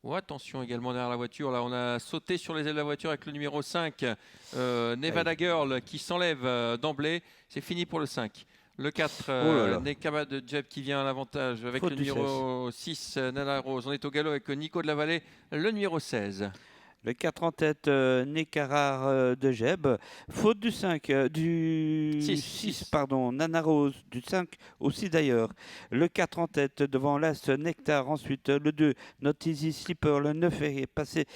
Oh, attention également derrière la voiture. Là, on a sauté sur les ailes de la voiture avec le numéro 5, Nevada Aïe. Girl, qui s'enlève d'emblée. C'est fini pour le 5. Le 4, Oh là là. Nekama de Jeb qui vient à l'avantage avec Faute le du 16. numéro 6, Nana Rose. On est au galop avec Nico de la Vallée, le numéro 16. Le 4 en tête, Nekarar de Jeb. Faute du 5, du 6, 6, 6. pardon, Nana Rose, du 5 aussi d'ailleurs. Le 4 en tête devant l'As Nectar. Ensuite, le 2, Not Easy Slipper. Le 9 est passé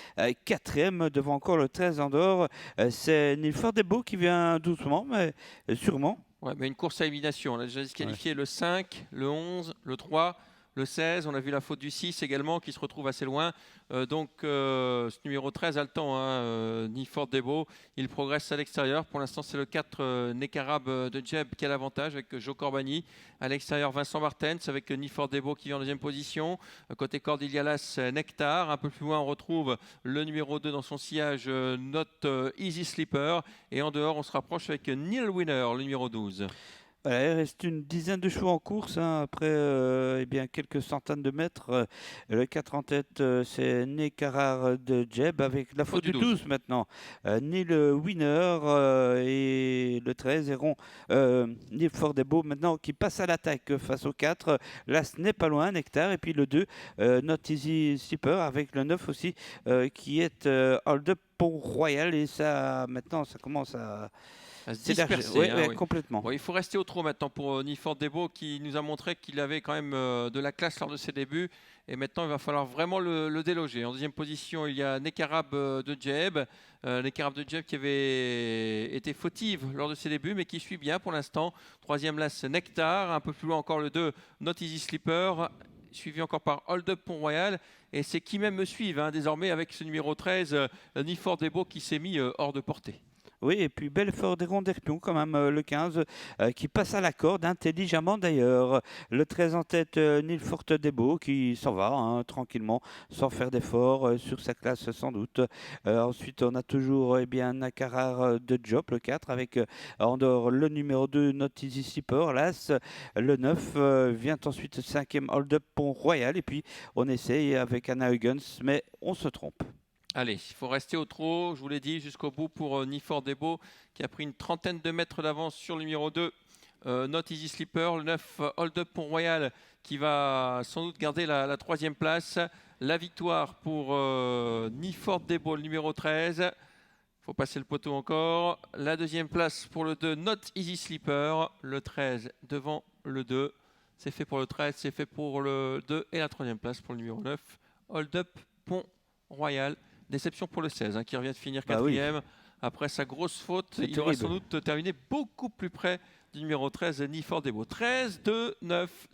quatrième devant encore le 13 en dehors. C'est Nilford Debo qui vient doucement, mais sûrement. Ouais, mais une course à élimination. On a déjà Ouais. disqualifié le 5, le 11, le 3, le 16. On a vu la faute du 6 également qui se retrouve assez loin. Ce numéro 13 a le temps, hein, Niford Debo. Il progresse à l'extérieur. Pour l'instant, c'est le 4, Nekarab de Jeb qui a l'avantage avec Joe Corbani. À l'extérieur, Vincent Martens avec Niford Debo qui vient en deuxième position. Côté Cordilialas, Nectar. Un peu plus loin, on retrouve le numéro 2 dans son sillage, Not Easy Sleeper. Et en dehors, on se rapproche avec Neil Winner, le numéro 12. Voilà, il reste une dizaine de chevaux en course, hein, après eh bien, quelques centaines de mètres. Le 4 en tête, c'est Nekarar de Jeb avec la Faute faute du du 12. 12 maintenant. Neil Winner et le 13 iront Neil Fordebo maintenant qui passe à l'attaque face au 4. Là, ce n'est pas loin, Nectar. Et puis le 2, Not Easy Slipper avec le 9 aussi qui est Hold Up Pont Royal. Et ça, maintenant, ça commence À se s'élargir. disperser. Oui, Hein, ouais, oui. complètement. Bon, il faut rester au trot maintenant pour Niford Debo qui nous a montré qu'il avait quand même de la classe lors de ses débuts. Et maintenant, il va falloir vraiment le déloger. En deuxième position, il y a Nekarab de Jeb. Nekarab de Jeb qui avait été fautive lors de ses débuts, mais qui suit bien pour l'instant. Troisième là, c'est Nectar. Un peu plus loin encore le 2, Not Easy Sleeper. Suivi encore par Hold Up Pont Royal. Et c'est qui même me suivent hein, désormais avec ce numéro 13, Niford Debo qui s'est mis hors de portée. Oui, et puis Belfort des Ronds-d'Erpion, quand même, le 15, qui passe à la corde, intelligemment d'ailleurs. Le 13 en tête, Nilfort Debo, qui s'en va hein, tranquillement, sans faire d'effort sur sa classe sans doute. Ensuite, on a toujours eh bien, Nakarar de Job, le 4, avec en dehors le numéro 2, Not Easy Slipper, l'As. Le 9 vient ensuite 5e Hold Up Pont Royal, et puis on essaye avec Anna Huggins, mais on se trompe. Allez, il faut rester au trot, je vous l'ai dit, jusqu'au bout pour Niford Debo qui a pris une trentaine de mètres d'avance sur le numéro 2, Not Easy Sleeper. Le 9, Hold Up Pont Royal qui va sans doute garder la troisième place. La victoire pour Niford Debo, le numéro 13. Il faut passer le poteau encore. La deuxième place pour le 2, Not Easy Sleeper. Le 13 devant le 2. C'est fait pour le 13, c'est fait pour le 2. Et la troisième place pour le numéro 9, Hold Up Pont Royal. Déception pour le 16 hein, qui revient de finir Bah oui, quatrième. Après sa grosse faute, c'est il aurait sans terrible. doute terminé beaucoup plus près du numéro 13, Niford Debo. 13, 2, 9,